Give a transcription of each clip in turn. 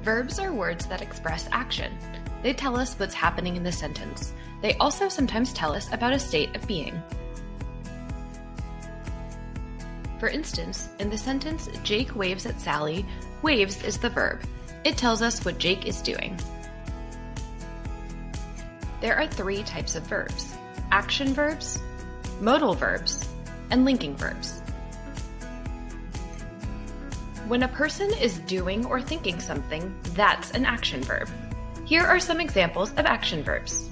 Verbs are words that express action. They tell us what's happening in the sentence. They also sometimes tell us about a state of being. For instance, in the sentence, Jake waves at Sally, waves is the verb. It tells us what Jake is doing. There are 3 types of verbs: action verbs, modal verbs, and linking verbs. When a person is doing or thinking something, that's an action verb. Here are some examples of action verbs.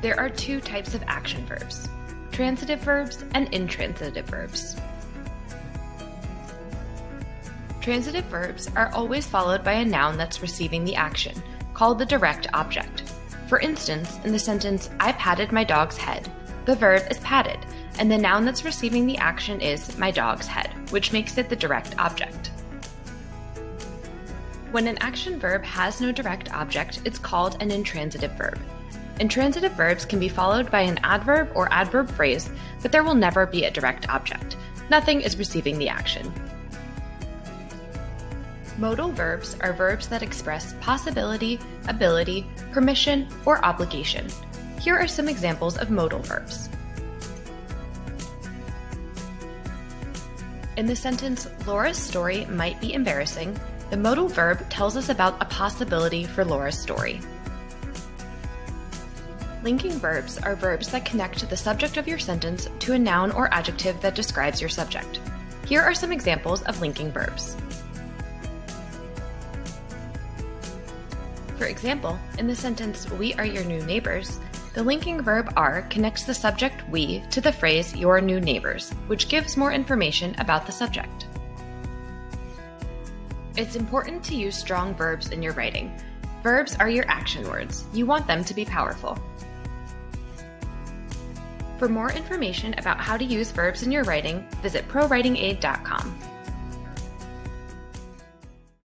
There are 2 types of action verbs: transitive verbs and intransitive verbs. Transitive verbs are always followed by a noun that's receiving the action, called the direct object. For instance, in the sentence, I patted my dog's head, the verb is patted, and the noun that's receiving the action is my dog's head, which makes it the direct object. When an action verb has no direct object, it's called an intransitive verb. Intransitive verbs can be followed by an adverb or adverb phrase, but there will never be a direct object. Nothing is receiving the action. Modal verbs are verbs that express possibility, ability, permission, or obligation. Here are some examples of modal verbs. In the sentence, Laura's story might be embarrassing, the modal verb tells us about a possibility for Laura's story. Linking verbs are verbs that connect to the subject of your sentence to a noun or adjective that describes your subject. Here are some examples of linking verbs. For example, in the sentence, we are your new neighbors, the linking verb are connects the subject we to the phrase your new neighbors, which gives more information about the subject. It's important to use strong verbs in your writing. Verbs are your action words. You want them to be powerful. For more information about how to use verbs in your writing, visit ProWritingAid.com.